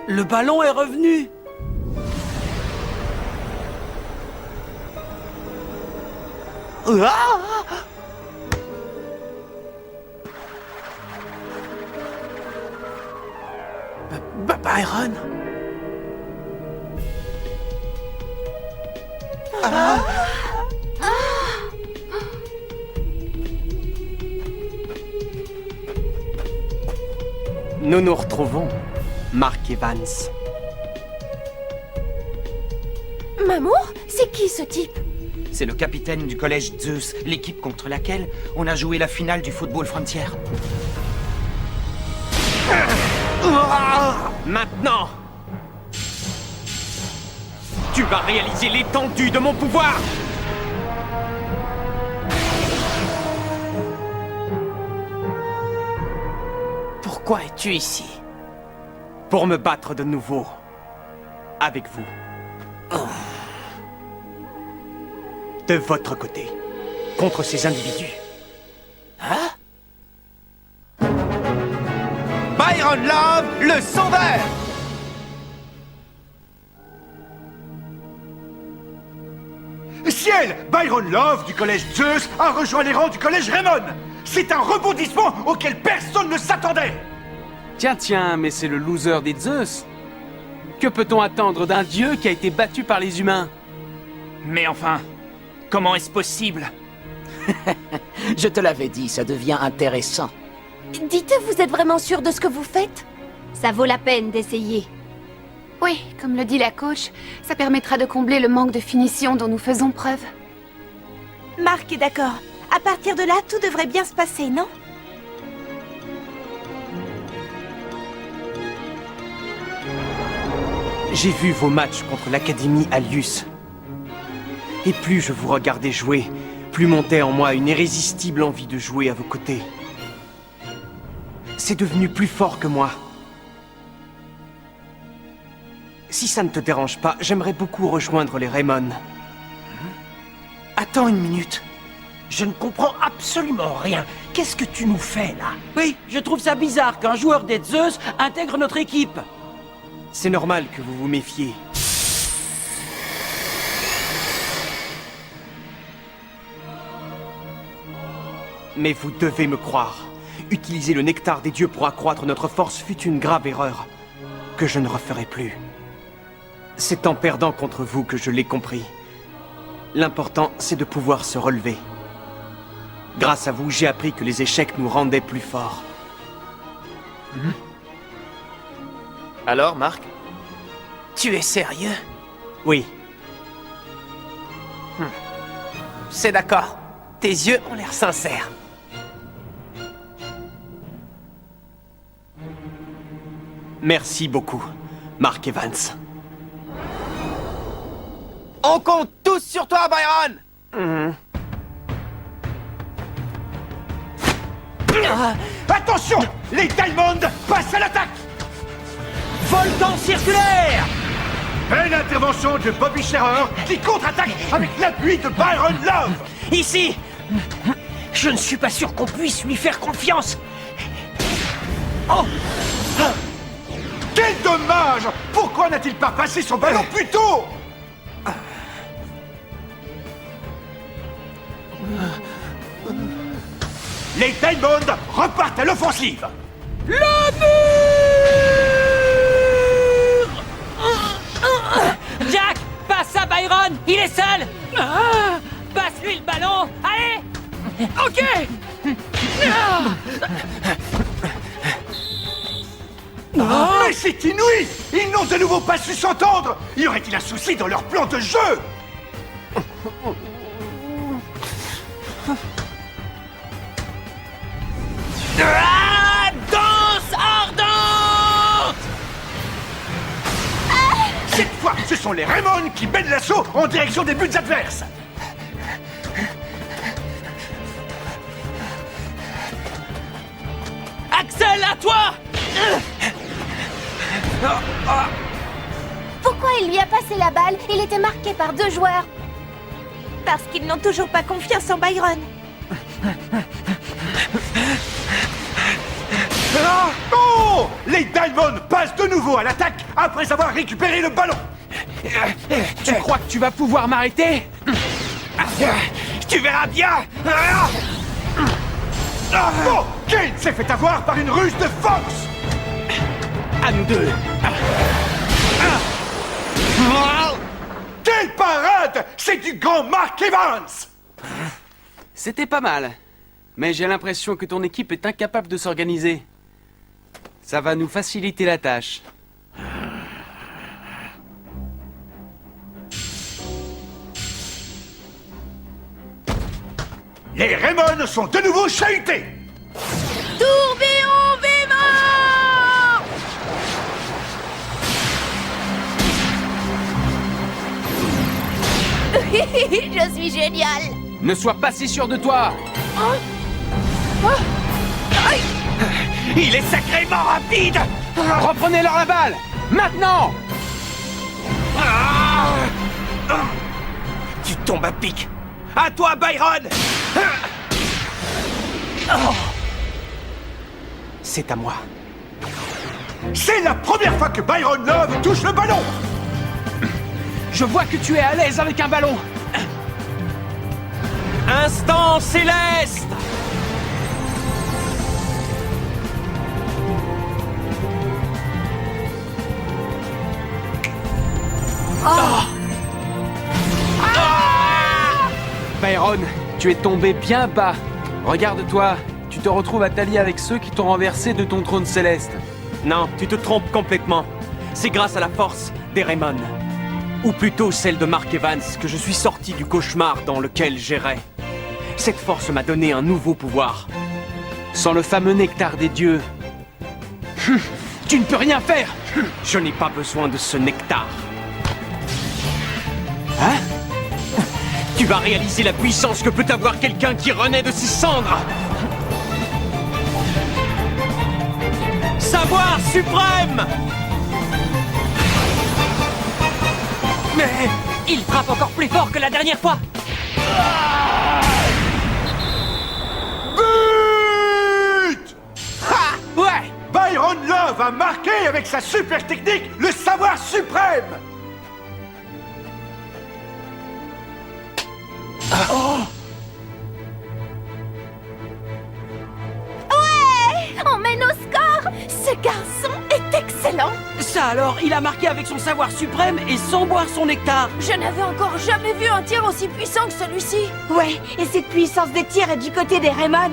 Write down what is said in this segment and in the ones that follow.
Le ballon est revenu. Ah! Byron. Nous nous retrouvons, Mark Evans. Mamour, c'est qui ce type? C'est le capitaine du collège Zeus, l'équipe contre laquelle on a joué la finale du football frontière. Maintenant, tu vas réaliser l'étendue de mon pouvoir. Pourquoi es-tu ici? Pour me battre de nouveau. Avec vous. De votre côté. Contre ces individus. Hein? Byron Love, le sauveur! Ciel! Byron Love du collège Zeus a rejoint les rangs du collège Raymond! C'est un rebondissement auquel personne ne s'attendait! Tiens, mais c'est le loser des Zeus. Que peut-on attendre d'un dieu qui a été battu par les humains? Mais enfin, comment est-ce possible? Je te l'avais dit, ça devient intéressant. Dites, vous êtes vraiment sûr de ce que vous faites? Ça vaut la peine d'essayer. Oui, comme le dit la coach, ça permettra de combler le manque de finition dont nous faisons preuve. Marc est d'accord. À partir de là, tout devrait bien se passer, non? J'ai vu vos matchs contre l'Académie Alius. Et plus je vous regardais jouer, plus montait en moi une irrésistible envie de jouer à vos côtés. C'est devenu plus fort que moi. Si ça ne te dérange pas, j'aimerais beaucoup rejoindre les Raymond. Attends une minute. Je ne comprends absolument rien. Qu'est-ce que tu nous fais, là? Oui, je trouve ça bizarre qu'un joueur des Zeus intègre notre équipe. C'est normal que vous vous méfiez. Mais vous devez me croire. Utiliser le nectar des dieux pour accroître notre force fut une grave erreur que je ne referai plus. C'est en perdant contre vous que je l'ai compris. L'important, c'est de pouvoir se relever. Grâce à vous, j'ai appris que les échecs nous rendaient plus forts. Alors, Marc? Tu es sérieux? Oui, C'est d'accord. Tes yeux ont l'air sincères. merci beaucoup, Mark Evans. On compte tous sur toi, Byron! Attention! Les Diamonds passent à l'attaque! Volcan circulaire! Belle intervention de Bobby Scherer qui contre-attaque avec l'appui de Byron Love! Ici! Je ne suis pas sûr qu'on puisse lui faire confiance. Oh! Quel dommage! Pourquoi n'a-t-il pas passé son ballon plus tôt? Les Diamonds repartent à l'offensive! Jack! Passe à Byron! Il est seul! Passe-lui le ballon! Allez! Ok! Mais c'est inouï! Ils n'ont de nouveau pas su s'entendre! Y aurait-il un souci dans leur plan de jeu? Danse ardente! Cette fois, ce sont les Raymond qui mènent l'assaut en direction des buts adverses! Axel, à toi! Pourquoi il lui a passé la balle? Il était marqué par 2 joueurs. Parce qu'ils n'ont toujours pas confiance en Byron. Oh! Les Diamond passent de nouveau à l'attaque après avoir récupéré le ballon. Tu crois que tu vas pouvoir m'arrêter? Tu verras bien. Oh! Kane s'est fait avoir par une ruse de Fox. À nous deux. Quelle parade! C'est du grand Mark Evans! C'était pas mal. Mais j'ai l'impression que ton équipe est incapable de s'organiser. Ça va nous faciliter la tâche. Les Raymond sont de nouveau chahutés. Tourbillon vivant! Je suis génial! Ne sois pas si sûr de toi. Il est sacrément rapide. Reprenez-leur la balle. Maintenant. Tu tombes à pic. À toi, Byron. C'est à moi. C'est la première fois que Byron Love touche le ballon. Je vois que tu es à l'aise avec un ballon. Instant céleste! Byron, tu es tombé bien bas. Regarde-toi, tu te retrouves à t'allier avec ceux qui t'ont renversé de ton trône céleste. Non, tu te trompes complètement. C'est grâce à la force des Raymond. Ou plutôt celle de Mark Evans que je suis sorti du cauchemar dans lequel j'errais. Cette force m'a donné un nouveau pouvoir. Sans le fameux nectar des dieux. Tu ne peux rien faire. Je n'ai pas besoin de ce nectar. Hein? Tu vas réaliser la puissance que peut avoir quelqu'un qui renaît de ses cendres. Savoir suprême! Mais il frappe encore plus fort que la dernière fois. But! Ouais. Byron Love a marqué avec sa super technique le savoir suprême. On mène au score! Ce garçon est excellent! Ça alors, il a marqué avec son savoir suprême et sans boire son nectar. Je n'avais encore jamais vu un tir aussi puissant que celui-ci! Ouais, et cette puissance des tirs est du côté des Raymond!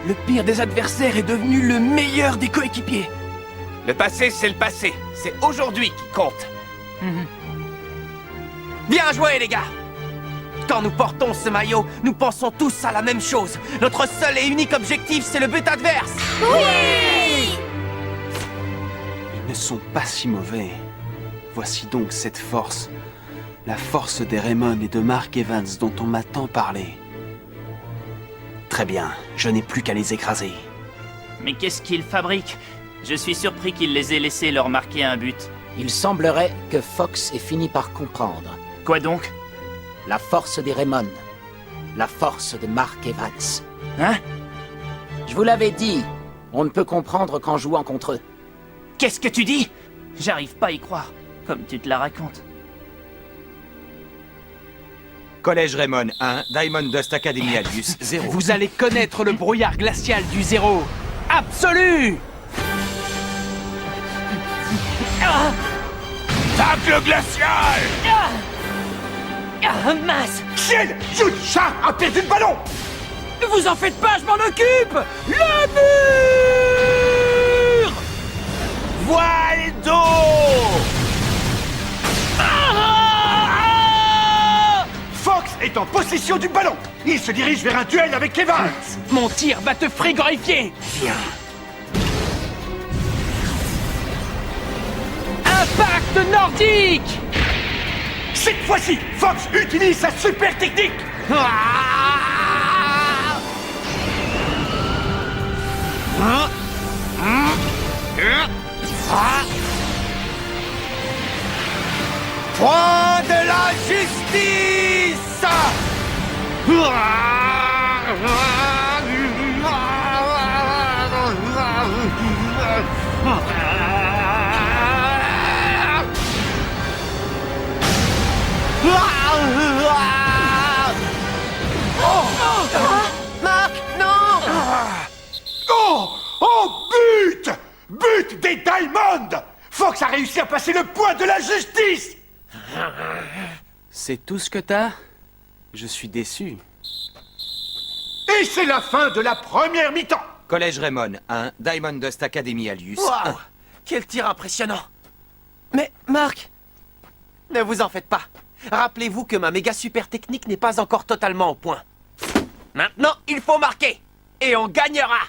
Le pire des adversaires est devenu le meilleur des coéquipiers. Le passé, c'est le passé. C'est aujourd'hui qui compte. Bien joué, les gars. Quand nous portons ce maillot, nous pensons tous à la même chose. Notre seul et unique objectif, c'est le but adverse. Oui! Ils ne sont pas si mauvais. Voici donc cette force. La force des Raymond et de Mark Evans dont on m'a tant parlé. Très bien, je n'ai plus qu'à les écraser. Mais qu'est-ce qu'ils fabriquent? Je suis surpris qu'ils les aient laissés leur marquer un but. Il semblerait que Fox ait fini par comprendre. Quoi donc? La force des Raymond. La force de Mark Evans. Hein? Je vous l'avais dit, on ne peut comprendre qu'en jouant contre eux. Qu'est-ce que tu dis? J'arrive pas à y croire, comme tu te la racontes. Collège Raymond 1, Diamond Dust Academy Albus 0. Vous allez connaître le brouillard glacial du zéro. Absolu! Tacle glacial! Ah, mince! Ciel! Jude Sharp a perdu le ballon! Vous en faites pas, je m'en occupe! Le mur! Voile d'eau! Fox est en possession du ballon! Il se dirige vers un duel avec Evans! Mon tir va te frigorifier! Impact nordique! Cette fois-ci, Fox utilise sa super technique! Point de la justice! réussi à passer le poids de la justice! C'est tout ce que t'as? Je suis déçu. Et c'est la fin de la première mi-temps! Collège Raymond 1, Diamond Dust Academy Alius. Waouh! Quel tir impressionnant! Mais, Marc, ne vous en faites pas. Rappelez-vous que ma méga super technique n'est pas encore totalement au point. Maintenant, il faut marquer! Et on gagnera!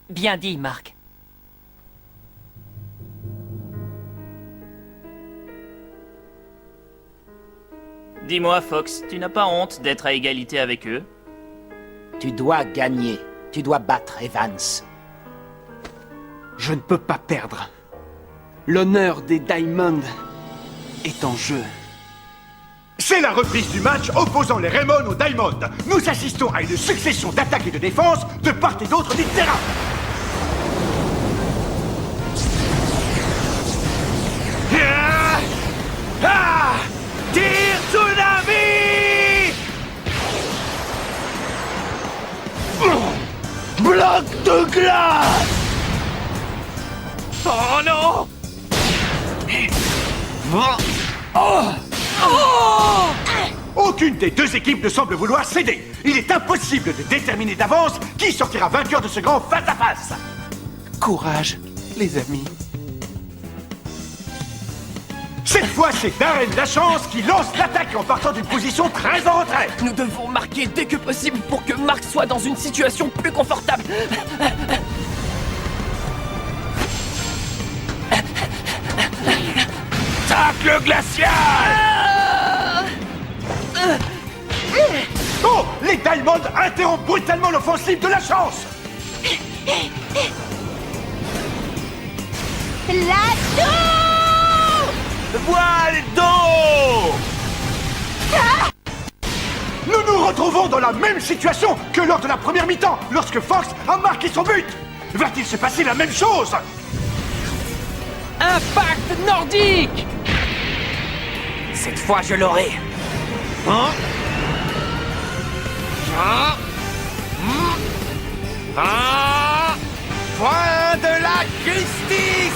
Bien dit, Marc. Dis-moi, Fox, tu n'as pas honte d'être à égalité avec eux? Tu dois gagner. Tu dois battre Evans. Je ne peux pas perdre. L'honneur des Diamond est en jeu. C'est la reprise du match opposant les Raymond aux Diamond. Nous assistons à une succession d'attaques et de défenses de part et d'autre du terrain. Tir tsunami! Bloc de glace! Oh non! Aucune des deux équipes ne semble vouloir céder. Il est impossible de déterminer d'avance qui sortira vainqueur de ce grand face-à-face. Courage, les amis. Cette fois, c'est Darren Lachance qui lance l'attaque en partant d'une position très en retrait. Nous devons marquer dès que possible pour que Marc soit dans une situation plus confortable. Tacle glacial! Oh! Les Diamond interrompent brutalement l'offensive de Lachance! Voile d'eau! Nous nous retrouvons dans la même situation que lors de la première mi-temps, lorsque Fox a marqué son but! Va-t-il se passer la même chose? Impact nordique! Cette fois, je l'aurai. Point de la justice!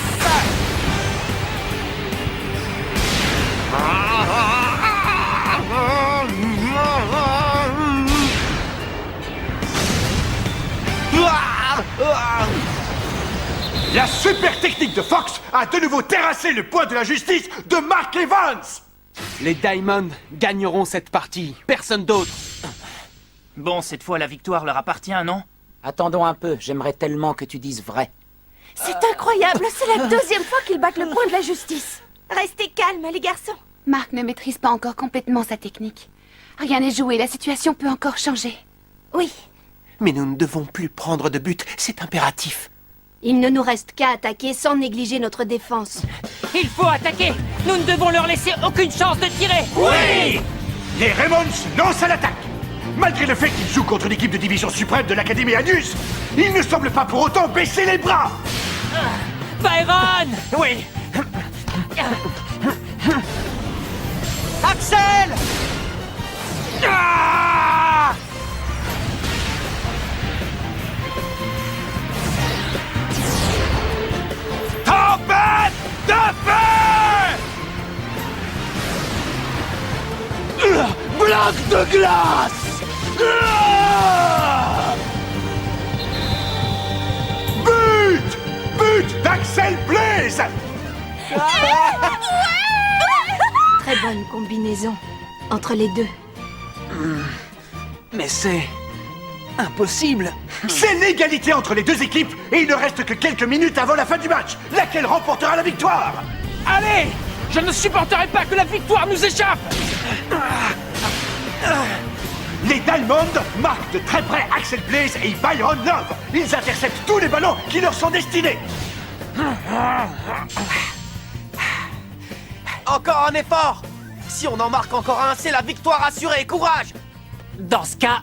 La super technique de Fox a de nouveau terrassé le poids de la justice de Mark Evans! Les Diamond gagneront cette partie. Personne d'autre. Bon, cette fois, la victoire leur appartient, non? Attendons un peu, j'aimerais tellement que tu dises vrai. C'est incroyable, c'est la deuxième fois qu'ils battent le point de la justice. Restez calmes, les garçons. Marc ne maîtrise pas encore complètement sa technique. Rien n'est joué, la situation peut encore changer. Oui, Mais nous ne devons plus prendre de but, c'est impératif. il ne nous reste qu'à attaquer sans négliger notre défense. Il faut attaquer! Nous ne devons leur laisser aucune chance de tirer! Oui! Les Raymonds lancent à l'attaque! Malgré le fait qu'ils jouent contre l'équipe de division suprême de l'Académie Alius, ils ne semblent pas pour autant baisser les bras! Byron! Oui! Axel! Ah! Tempête de feu! Bloc de glace! But! But d'Axel Blaze! Très bonne combinaison entre les deux. Mais c'est impossible. C'est l'égalité entre les deux équipes et il ne reste que quelques minutes avant la fin du match. Laquelle remportera la victoire? Allez! Je ne supporterai pas que la victoire nous échappe! Les Diamond marquent de très près Axel Blaze et Byron Love. Ils interceptent tous les ballons qui leur sont destinés. Encore un effort! Si on en marque encore un, c'est la victoire assurée! Courage! Dans ce cas...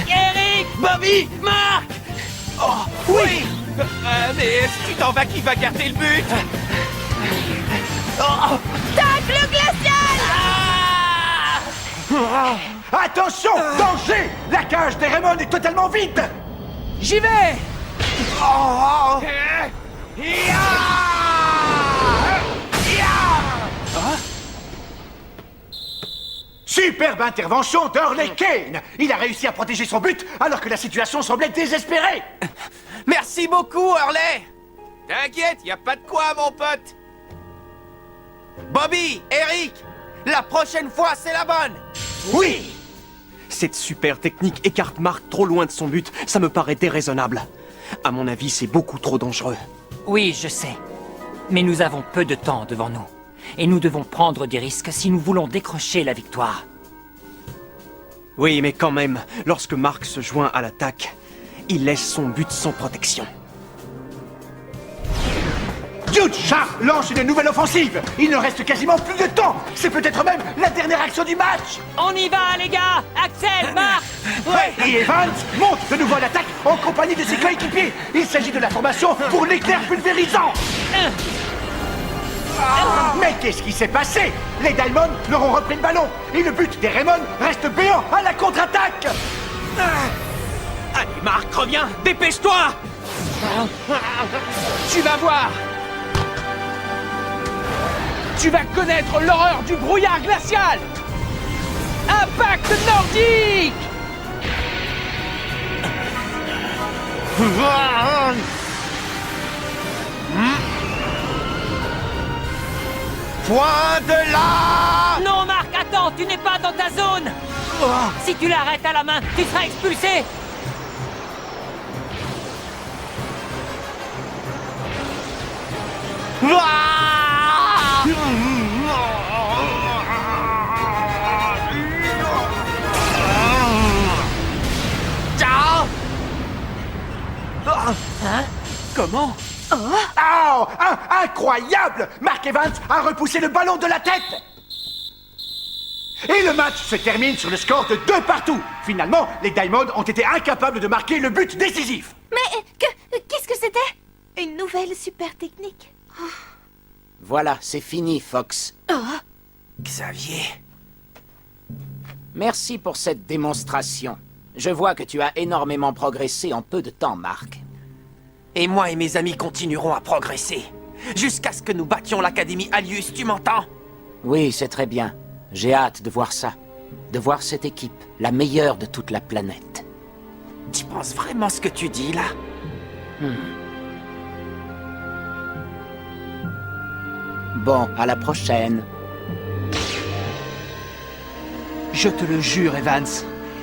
Eric! Bobby! Marc! Oh, oui! Mais si tu t'en vas, qui va garder le but? Oh! Tacle glacial! Attention! Danger! La cage des Raymond est totalement vide! J'y vais! Oh. Superbe intervention d'Hurley Kane. Il a réussi à protéger son but alors que la situation semblait désespérée. Merci beaucoup, Hurley. T'inquiète, y a pas de quoi, mon pote. Bobby, Eric, la prochaine fois, c'est la bonne. Oui. Cette super technique écarte Mark trop loin de son but, ça me paraît déraisonnable. À mon avis, c'est beaucoup trop dangereux. Oui, je sais. Mais nous avons peu de temps devant nous. Et nous devons prendre des risques si nous voulons décrocher la victoire. Oui, mais quand même, lorsque Mark se joint à l'attaque, il laisse son but sans protection. Yucha lance une nouvelle offensive. Il ne reste quasiment plus de temps. C'est peut-être même la dernière action du match. On y va, les gars! Axel, Mark! Et Evans monte de nouveau à l'attaque en compagnie de ses coéquipiers. Il s'agit de la formation pour l'éclair pulvérisant. Mais qu'est-ce qui s'est passé? Les Diamonds leur ont repris le ballon et le but des Raymond reste béant à la contre-attaque. Allez, Mark, reviens! Dépêche-toi! Tu vas voir! Tu vas connaître l'horreur du brouillard glacial! Impact nordique! Point de là! Non, Mark, attends, tu n'es pas dans ta zone! Si tu l'arrêtes à la main, tu seras expulsé! Hein? Comment? Oh, incroyable! Mark Evans a repoussé le ballon de la tête. Et le match se termine sur le score de 2-2. Finalement, les Diamonds ont été incapables de marquer le but décisif. Mais qu'est-ce que c'était? Une nouvelle super technique. Voilà, c'est fini, Fox. Xavier. Merci pour cette démonstration. Je vois que tu as énormément progressé en peu de temps, Mark. Et moi et mes amis continuerons à progresser. Jusqu'à ce que nous battions l'Académie Alius, tu m'entends? Oui, c'est très bien. J'ai hâte de voir ça. De voir cette équipe, la meilleure de toute la planète. Tu penses vraiment ce que tu dis, là? Bon, à la prochaine. Je te le jure, Evans.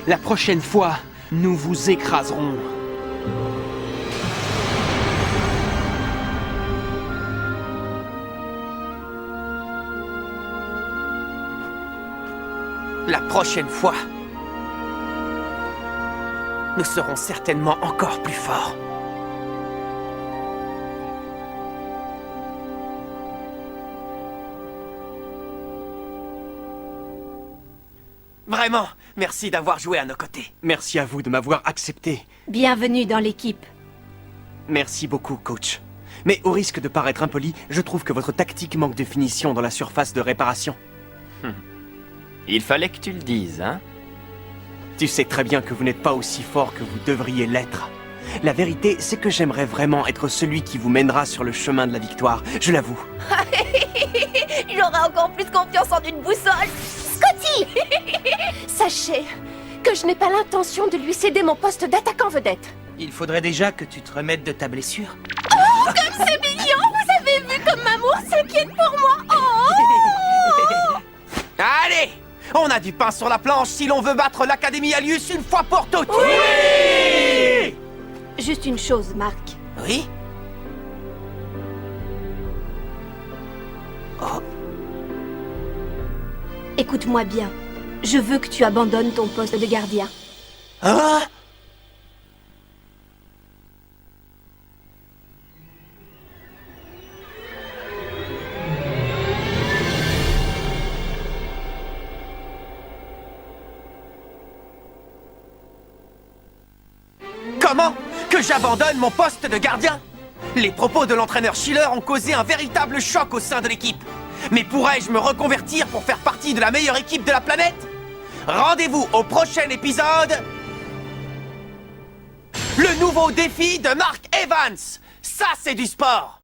La prochaine fois, nous vous écraserons. La prochaine fois, nous serons certainement encore plus forts. Vraiment, merci d'avoir joué à nos côtés. Merci à vous de m'avoir accepté. Bienvenue dans l'équipe. Merci beaucoup, coach. Mais au risque de paraître impoli, je trouve que votre tactique manque de finition dans la surface de réparation. Il fallait que tu le dises, hein? Tu sais très bien que vous n'êtes pas aussi fort que vous devriez l'être. La vérité, c'est que j'aimerais vraiment être celui qui vous mènera sur le chemin de la victoire, je l'avoue. J'aurai encore plus confiance en une boussole. Scotty! Sachez que je n'ai pas l'intention de lui céder mon poste d'attaquant vedette. Il faudrait déjà que tu te remettes de ta blessure. Oh, comme c'est mignon! Vous avez vu comme Mamour s'inquiète pour moi? Oh! Allez! On a du pain sur la planche si l'on veut battre l'Académie Alius une fois pour toutes! Oui! Juste une chose, Mark. Oui? Écoute-moi bien. Je veux que tu abandonnes ton poste de gardien. Hein? Comment? Que j'abandonne mon poste de gardien? Les propos de l'entraîneur Schiller ont causé un véritable choc au sein de l'équipe. Mais pourrais-je me reconvertir pour faire partie de la meilleure équipe de la planète? Rendez-vous au prochain épisode... Le nouveau défi de Mark Evans. Ça, c'est du sport.